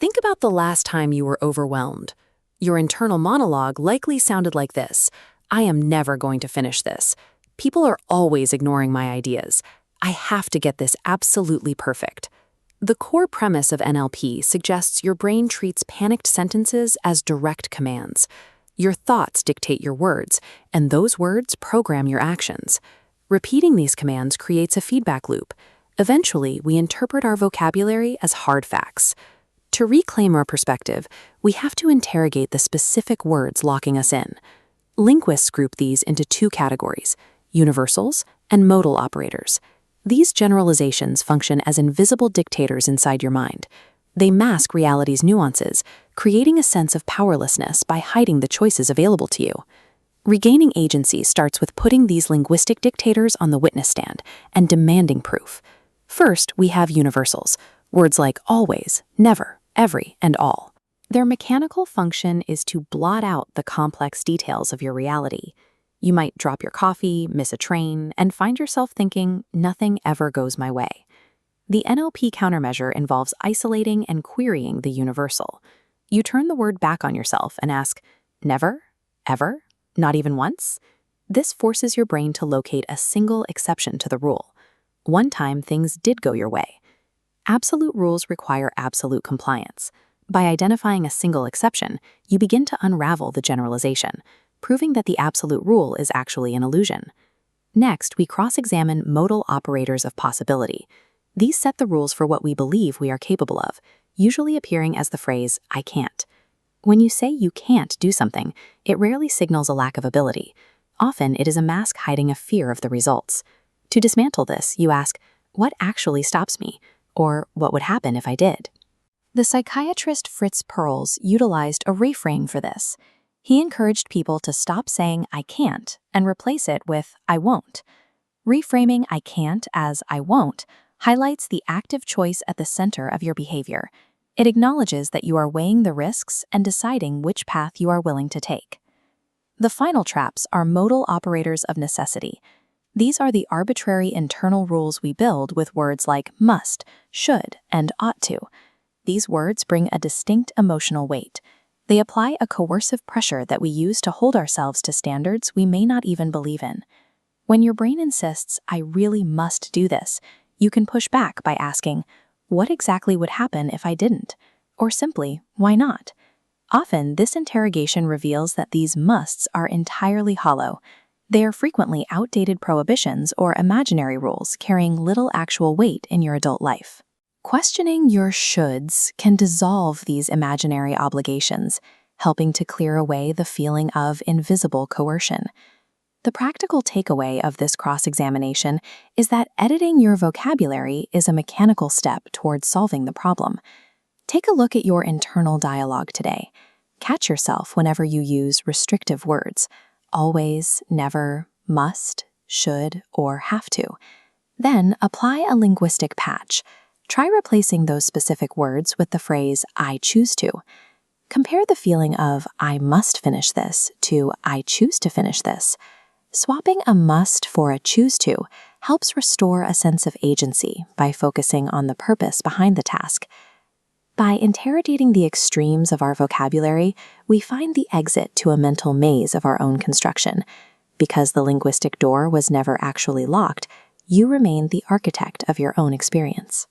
Think about the last time you were overwhelmed. Your internal monologue likely sounded like this: I am never going to finish this. People are always ignoring my ideas. I have to get this absolutely perfect. The core premise of NLP suggests your brain treats panicked sentences as direct commands. Your thoughts dictate your words, and those words program your actions. Repeating these commands creates a feedback loop. Eventually, we interpret our vocabulary as hard facts. To reclaim our perspective, we have to interrogate the specific words locking us in. Linguists group these into two categories: universals and modal operators. These generalizations function as invisible dictators inside your mind. They mask reality's nuances, creating a sense of powerlessness by hiding the choices available to you. Regaining agency starts with putting these linguistic dictators on the witness stand and demanding proof. First, we have universals, words like always, never, every, and all. Their mechanical function is to blot out the complex details of your reality. You might drop your coffee, miss a train, and find yourself thinking, nothing ever goes my way. The NLP countermeasure involves isolating and querying the universal. You turn the word back on yourself and ask, never? Ever? Not even once? This forces your brain to locate a single exception to the rule. One time things did go your way. Absolute rules require absolute compliance. By identifying a single exception, you begin to unravel the generalization, proving that the absolute rule is actually an illusion. Next, we cross-examine modal operators of possibility. These set the rules for what we believe we are capable of, usually appearing as the phrase, I can't. When you say you can't do something, it rarely signals a lack of ability. Often, it is a mask hiding a fear of the results. To dismantle this, you ask, what actually stops me? Or what would happen if I did? The psychiatrist Fritz Perls utilized a reframe for this. He encouraged people to stop saying I can't and replace it with I won't. Reframing I can't as I won't highlights the active choice at the center of your behavior. It acknowledges that you are weighing the risks and deciding which path you are willing to take. The final traps are modal operators of necessity. These are the arbitrary internal rules we build with words like must, should, and ought to. These words bring a distinct emotional weight. They apply a coercive pressure that we use to hold ourselves to standards we may not even believe in. When your brain insists, I really must do this, you can push back by asking, what exactly would happen if I didn't? Or simply, why not? Often, this interrogation reveals that these musts are entirely hollow. They are frequently outdated prohibitions or imaginary rules carrying little actual weight in your adult life. Questioning your shoulds can dissolve these imaginary obligations, helping to clear away the feeling of invisible coercion. The practical takeaway of this cross-examination is that editing your vocabulary is a mechanical step towards solving the problem. Take a look at your internal dialogue today. Catch yourself whenever you use restrictive words, always, never, must, should, or have to. Then apply a linguistic patch. Try replacing those specific words with the phrase, I choose to. Compare the feeling of, I must finish this, to I choose to finish this. Swapping a must for a choose to helps restore a sense of agency by focusing on the purpose behind the task. By interrogating the extremes of our vocabulary, we find the exit to a mental maze of our own construction. Because the linguistic door was never actually locked, you remain the architect of your own experience.